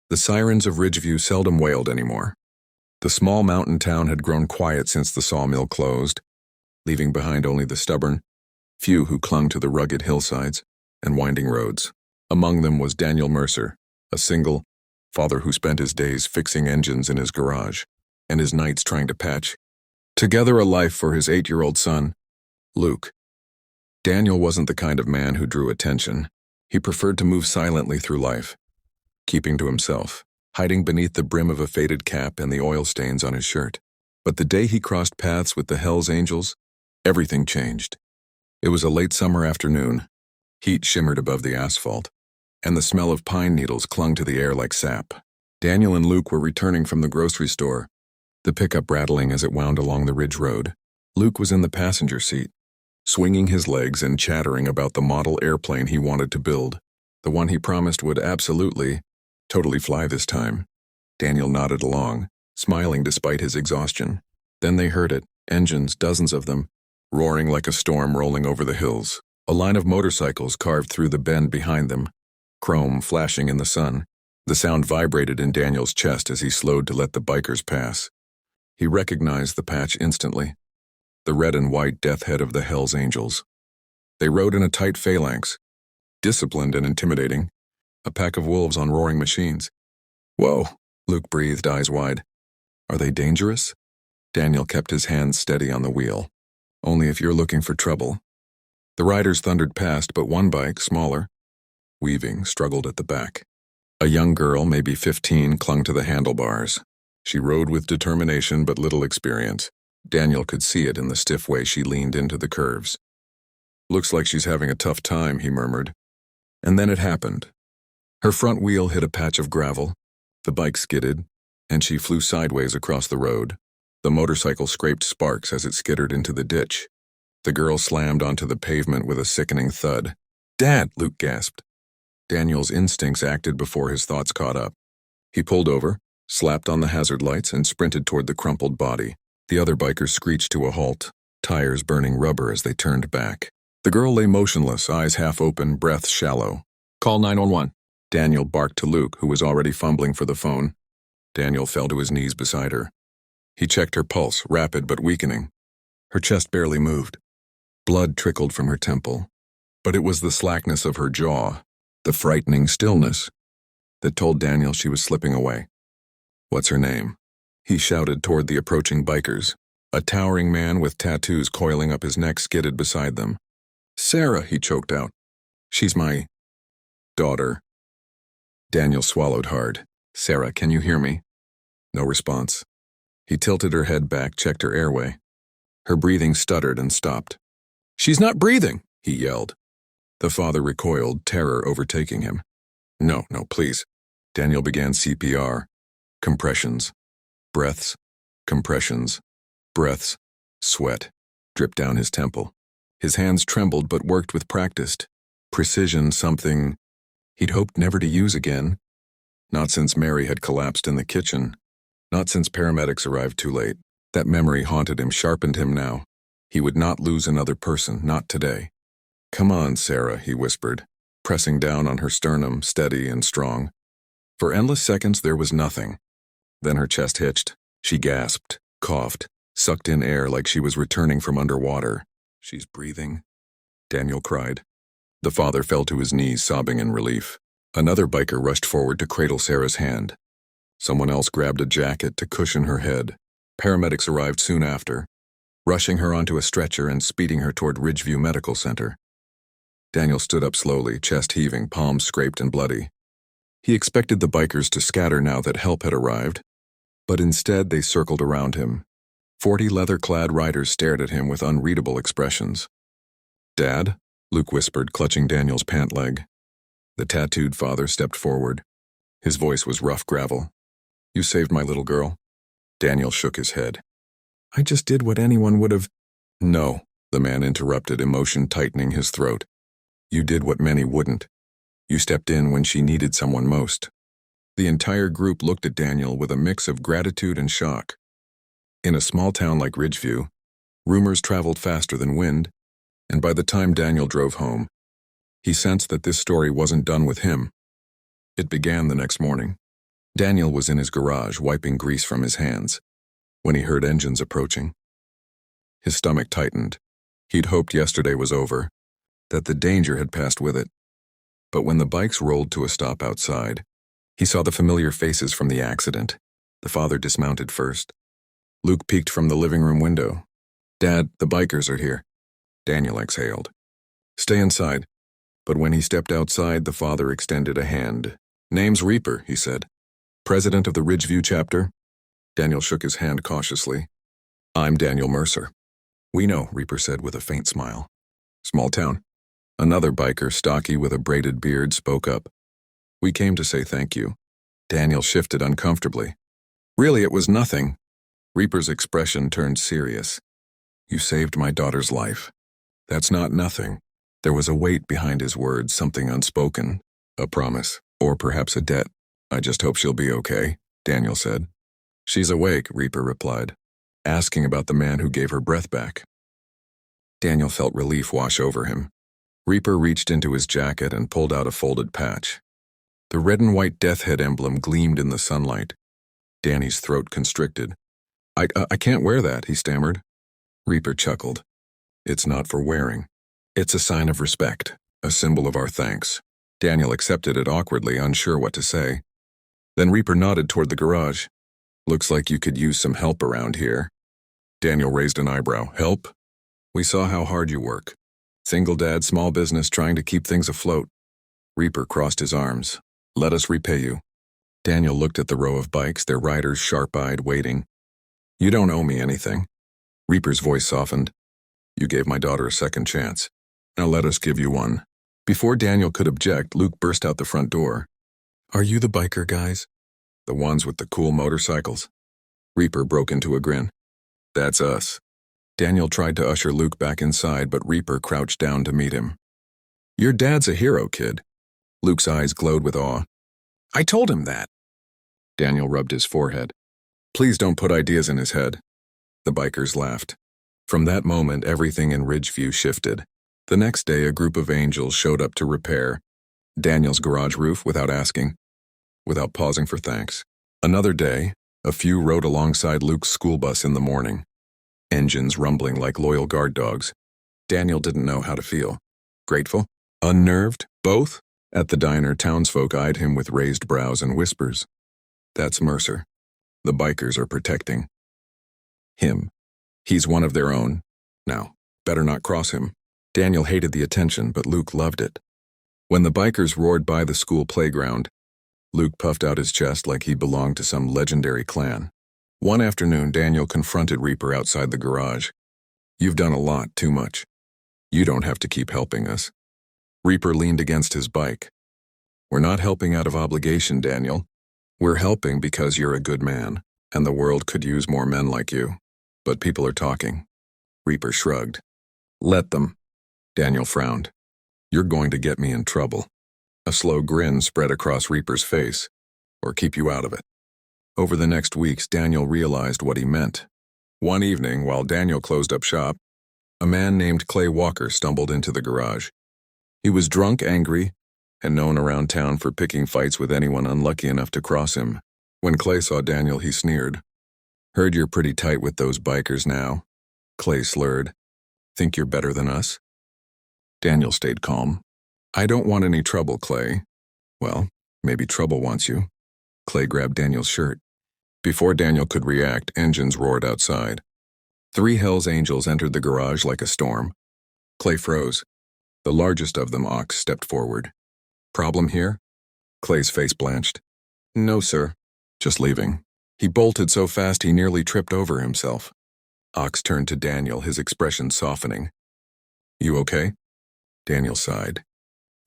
The sirens of Ridgeview seldom wailed anymore. The small mountain town had grown quiet since the sawmill closed, leaving behind only the stubborn few who clung to the rugged hillsides and winding roads. Among them was Daniel Mercer, a single father who spent his days fixing engines in his garage and his nights trying to patch together a life for his 8-year-old son, Luke. Daniel wasn't the kind of man who drew attention. He preferred to move silently through life, keeping to himself, hiding beneath the brim of a faded cap and the oil stains on his shirt. But the day he crossed paths with the Hells Angels, everything changed. It was a late summer afternoon. Heat shimmered above the asphalt, and the smell of pine needles clung to the air like sap. Daniel and Luke were returning from the grocery store, the pickup rattling as it wound along the ridge road. Luke was in the passenger seat, swinging his legs and chattering about the model airplane he wanted to build, the one he promised would totally fly this time. Daniel nodded along, smiling despite his exhaustion. Then they heard it, engines, dozens of them, roaring like a storm rolling over the hills. A line of motorcycles carved through the bend behind them, chrome flashing in the sun. The sound vibrated in Daniel's chest as he slowed to let the bikers pass. He recognized the patch instantly, the red and white death head of the Hells Angels. They rode in a tight phalanx, disciplined and intimidating, a pack of wolves on roaring machines. "Whoa," Luke breathed, eyes wide. "Are they dangerous?" Daniel kept his hands steady on the wheel. "Only if you're looking for trouble." The riders thundered past, but one bike, smaller, weaving, struggled at the back. A young girl, maybe 15, clung to the handlebars. She rode with determination but little experience. Daniel could see it in the stiff way she leaned into the curves. "Looks like she's having a tough time," he murmured. And then it happened. Her front wheel hit a patch of gravel, the bike skidded, and she flew sideways across the road. The motorcycle scraped sparks as it skittered into the ditch. The girl slammed onto the pavement with a sickening thud. "Dad!" Luke gasped. Daniel's instincts acted before his thoughts caught up. He pulled over, slapped on the hazard lights, and sprinted toward the crumpled body. The other bikers screeched to a halt, tires burning rubber as they turned back. The girl lay motionless, eyes half open, breath shallow. "Call 911. Daniel barked to Luke, who was already fumbling for the phone. Daniel fell to his knees beside her. He checked her pulse, rapid but weakening. Her chest barely moved. Blood trickled from her temple. But it was the slackness of her jaw, the frightening stillness, that told Daniel she was slipping away. "What's her name?" He shouted toward the approaching bikers. A towering man with tattoos coiling up his neck skidded beside them. "Sarah," he choked out. "She's my daughter." Daniel swallowed hard. "Sarah, can you hear me?" No response. He tilted her head back, checked her airway. Her breathing stuttered and stopped. "She's not breathing!" he yelled. The father recoiled, terror overtaking him. No, please." Daniel began CPR. Compressions. Breaths. Compressions. Breaths. Sweat dripped down his temple. His hands trembled but worked with practiced precision, something he'd hoped never to use again. Not since Mary had collapsed in the kitchen. Not since paramedics arrived too late. That memory haunted him, sharpened him now. He would not lose another person, not today. "Come on, Sarah," he whispered, pressing down on her sternum, steady and strong. For endless seconds there was nothing. Then her chest hitched. She gasped, coughed, sucked in air like she was returning from underwater. "She's breathing," Daniel cried. The father fell to his knees, sobbing in relief. Another biker rushed forward to cradle Sarah's hand. Someone else grabbed a jacket to cushion her head. Paramedics arrived soon after, rushing her onto a stretcher and speeding her toward Ridgeview Medical Center. Daniel stood up slowly, chest heaving, palms scraped and bloody. He expected the bikers to scatter now that help had arrived, but instead they circled around him. 40 leather-clad riders stared at him with unreadable expressions. "Dad?" Luke whispered, clutching Daniel's pant leg. The tattooed father stepped forward. His voice was rough gravel. "You saved my little girl." Daniel shook his head. "I just did what anyone would have—" "No," the man interrupted, emotion tightening his throat. "You did what many wouldn't. You stepped in when she needed someone most." The entire group looked at Daniel with a mix of gratitude and shock. In a small town like Ridgeview, rumors traveled faster than wind, and by the time Daniel drove home, he sensed that this story wasn't done with him. It began the next morning. Daniel was in his garage wiping grease from his hands when he heard engines approaching. His stomach tightened. He'd hoped yesterday was over, that the danger had passed with it. But when the bikes rolled to a stop outside, he saw the familiar faces from the accident. The father dismounted first. Luke peeked from the living room window. "Dad, the bikers are here." Daniel exhaled. "Stay inside." But when he stepped outside, the father extended a hand. "Name's Reaper," he said. "President of the Ridgeview chapter." Daniel shook his hand cautiously. "I'm Daniel Mercer." "We know," Reaper said with a faint smile. "Small town." Another biker, stocky with a braided beard, spoke up. "We came to say thank you." Daniel shifted uncomfortably. "Really, it was nothing." Reaper's expression turned serious. "You saved my daughter's life." "That's not nothing." There was a weight behind his words, something unspoken. A promise, or perhaps a debt. "I just hope she'll be okay," Daniel said. "She's awake," Reaper replied, asking about the man who gave her breath back. Daniel felt relief wash over him. Reaper reached into his jacket and pulled out a folded patch. The red and white death head emblem gleamed in the sunlight. Danny's throat constricted. I can't wear that," he stammered. Reaper chuckled. "It's not for wearing. It's a sign of respect, a symbol of our thanks." Daniel accepted it awkwardly, unsure what to say. Then Reaper nodded toward the garage. "Looks like you could use some help around here." Daniel raised an eyebrow. "Help?" "We saw how hard you work. Single dad, small business, trying to keep things afloat." Reaper crossed his arms. "Let us repay you." Daniel looked at the row of bikes, their riders sharp-eyed, waiting. "You don't owe me anything." Reaper's voice softened. "You gave my daughter a second chance. Now let us give you one." Before Daniel could object, Luke burst out the front door. "Are you the biker guys?" "The ones with the cool motorcycles?" Reaper broke into a grin. "That's us." Daniel tried to usher Luke back inside, but Reaper crouched down to meet him. "Your dad's a hero, kid." Luke's eyes glowed with awe. "I told him that." Daniel rubbed his forehead. "Please don't put ideas in his head." The bikers laughed. From that moment, everything in Ridgeview shifted. The next day, a group of angels showed up to repair Daniel's garage roof without asking, without pausing for thanks. Another day, a few rode alongside Luke's school bus in the morning, engines rumbling like loyal guard dogs. Daniel didn't know how to feel. Grateful? Unnerved? Both? At the diner, townsfolk eyed him with raised brows and whispers. "That's Mercer. The bikers are protecting him. He's one of their own. Now, better not cross him." Daniel hated the attention, but Luke loved it. When the bikers roared by the school playground, Luke puffed out his chest like he belonged to some legendary clan. One afternoon, Daniel confronted Reaper outside the garage. "You've done a lot, too much. You don't have to keep helping us." Reaper leaned against his bike. "We're not helping out of obligation, Daniel. We're helping because you're a good man, and the world could use more men like you. But people are talking." Reaper shrugged. "Let them." Daniel frowned. "You're going to get me in trouble." A slow grin spread across Reaper's face. "Or keep you out of it." Over the next weeks, Daniel realized what he meant. One evening, while Daniel closed up shop, a man named Clay Walker stumbled into the garage. He was drunk, angry, and known around town for picking fights with anyone unlucky enough to cross him. When Clay saw Daniel, he sneered. "Heard you're pretty tight with those bikers now." Clay slurred. "Think you're better than us?" Daniel stayed calm. "I don't want any trouble, Clay." "Well, maybe trouble wants you." Clay grabbed Daniel's shirt. Before Daniel could react, engines roared outside. 3 Hell's Angels entered the garage like a storm. Clay froze. The largest of them, Ox, stepped forward. "Problem here?" Clay's face blanched. "No, sir. Just leaving." He bolted so fast he nearly tripped over himself. Ox turned to Daniel, his expression softening. "You okay?" Daniel sighed.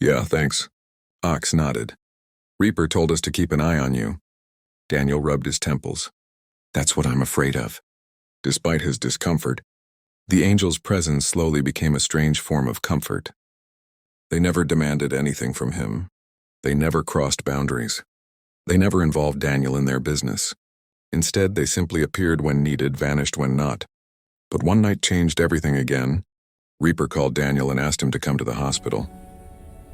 "Yeah, thanks." Ox nodded. "Reaper told us to keep an eye on you." Daniel rubbed his temples. "That's what I'm afraid of." Despite his discomfort, the angel's presence slowly became a strange form of comfort. They never demanded anything from him. They never crossed boundaries. They never involved Daniel in their business. Instead, they simply appeared when needed, vanished when not. But one night changed everything again. Reaper called Daniel and asked him to come to the hospital.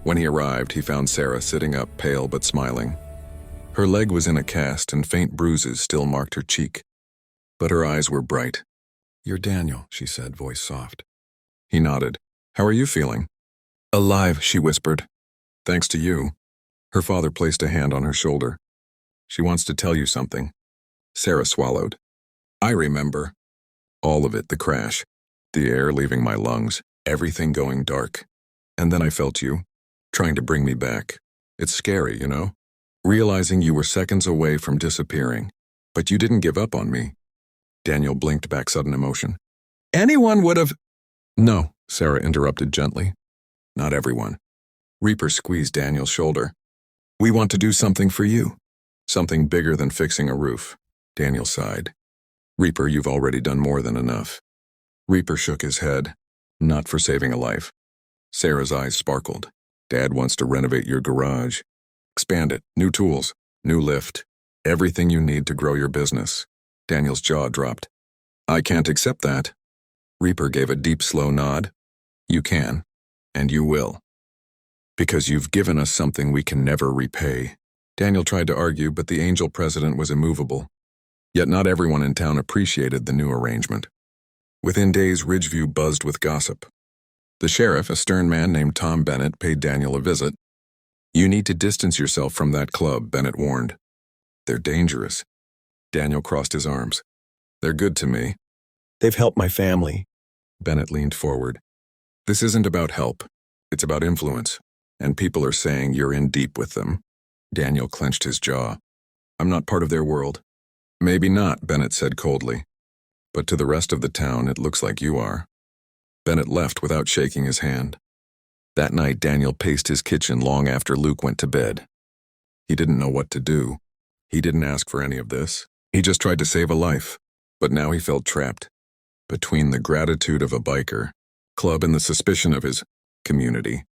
When he arrived, he found Sarah sitting up, pale but smiling. Her leg was in a cast and faint bruises still marked her cheek. But her eyes were bright. "You're Daniel," she said, voice soft. He nodded. "How are you feeling?" "Alive," she whispered. "Thanks to you." Her father placed a hand on her shoulder. "She wants to tell you something." Sarah swallowed. "I remember." All of it, the crash. The air leaving my lungs, everything going dark. And then I felt you, trying to bring me back. It's scary, you know? Realizing you were seconds away from disappearing. But you didn't give up on me. Daniel blinked back sudden emotion. "Anyone would have—" "No," Sarah interrupted gently. "Not everyone." Reaper squeezed Daniel's shoulder. "We want to do something for you. Something bigger than fixing a roof." Daniel sighed. "Reaper, you've already done more than enough." Reaper shook his head. "Not for saving a life." Sarah's eyes sparkled. "Dad wants to renovate your garage. Expand it, new tools, new lift, everything you need to grow your business." Daniel's jaw dropped. "I can't accept that." Reaper gave a deep, slow nod. "You can, and you will. Because you've given us something we can never repay." Daniel tried to argue, but the angel president was immovable. Yet not everyone in town appreciated the new arrangement. Within days, Ridgeview buzzed with gossip. The sheriff, a stern man named Tom Bennett, paid Daniel a visit. "You need to distance yourself from that club," Bennett warned. "They're dangerous." Daniel crossed his arms. "They're good to me. They've helped my family." Bennett leaned forward. "This isn't about help. It's about influence. And people are saying you're in deep with them." Daniel clenched his jaw. "I'm not part of their world." "Maybe not," Bennett said coldly. "But to the rest of the town, it looks like you are." Bennett left without shaking his hand. That night, Daniel paced his kitchen long after Luke went to bed. He didn't know what to do. He didn't ask for any of this. He just tried to save a life. But now he felt trapped. Between the gratitude of a biker club and the suspicion of his community.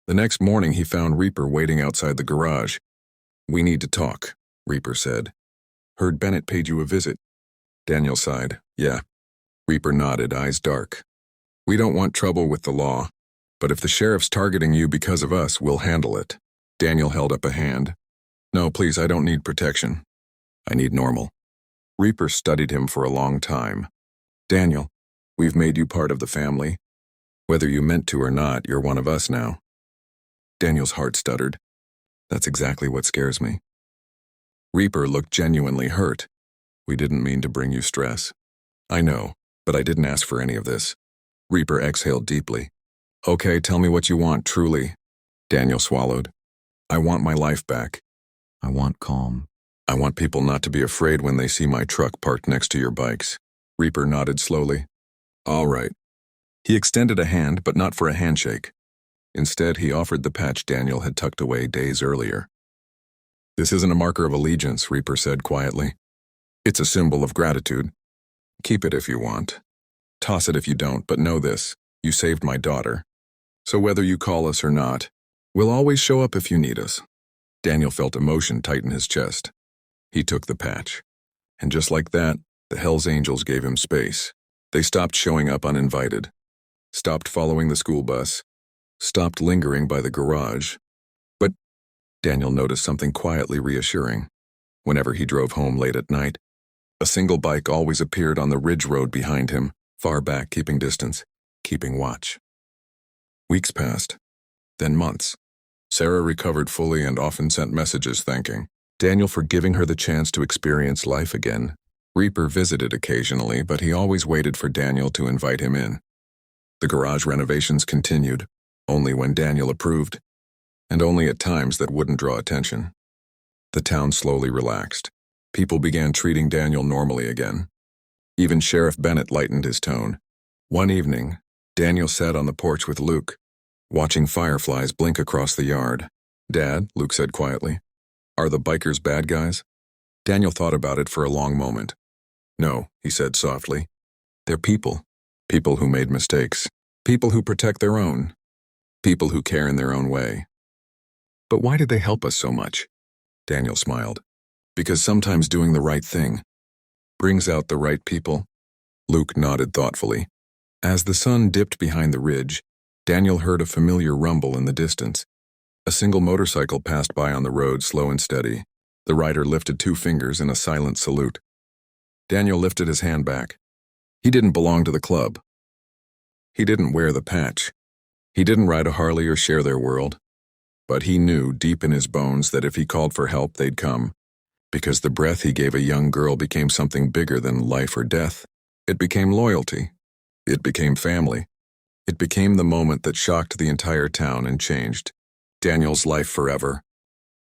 The next morning, he found Reaper waiting outside the garage. "We need to talk," Reaper said. "Heard Bennett paid you a visit." Daniel sighed. "Yeah." Reaper nodded, eyes dark. "We don't want trouble with the law, but if the sheriff's targeting you because of us, we'll handle it." Daniel held up a hand. "No, please, I don't need protection. I need normal." Reaper studied him for a long time. "Daniel, we've made you part of the family. Whether you meant to or not, you're one of us now." Daniel's heart stuttered. "That's exactly what scares me." Reaper looked genuinely hurt. "We didn't mean to bring you stress." "I know, but I didn't ask for any of this." Reaper exhaled deeply. "Okay, tell me what you want, truly." Daniel swallowed. "I want my life back. I want calm. I want people not to be afraid when they see my truck parked next to your bikes." Reaper nodded slowly. "All right." He extended a hand, but not for a handshake. Instead, he offered the patch Daniel had tucked away days earlier. "This isn't a marker of allegiance," Reaper said quietly. "It's a symbol of gratitude. Keep it if you want. Toss it if you don't, but know this, you saved my daughter. So whether you call us or not, we'll always show up if you need us." Daniel felt emotion tighten his chest. He took the patch. And just like that, the Hells Angels gave him space. They stopped showing up uninvited. Stopped following the school bus. Stopped lingering by the garage. But Daniel noticed something quietly reassuring. Whenever he drove home late at night, a single bike always appeared on the ridge road behind him, far back, keeping distance, keeping watch. Weeks passed, then months. Sarah recovered fully and often sent messages thanking Daniel for giving her the chance to experience life again. Reaper visited occasionally, but he always waited for Daniel to invite him in. The garage renovations continued, only when Daniel approved, and only at times that wouldn't draw attention. The town slowly relaxed. People began treating Daniel normally again. Even Sheriff Bennett lightened his tone. One evening, Daniel sat on the porch with Luke, watching fireflies blink across the yard. "Dad," Luke said quietly, "are the bikers bad guys?" Daniel thought about it for a long moment. "No," he said softly. "They're people. People who made mistakes. People who protect their own. People who care in their own way." "But why did they help us so much?" Daniel smiled. "Because sometimes doing the right thing brings out the right people." Luke nodded thoughtfully. As the sun dipped behind the ridge, Daniel heard a familiar rumble in the distance. A single motorcycle passed by on the road, slow and steady. The rider lifted 2 fingers in a silent salute. Daniel lifted his hand back. He didn't belong to the club. He didn't wear the patch. He didn't ride a Harley or share their world. But he knew deep in his bones that if he called for help, they'd come. Because the breath he gave a young girl became something bigger than life or death. It became loyalty. It became family. It became the moment that shocked the entire town and changed Daniel's life forever.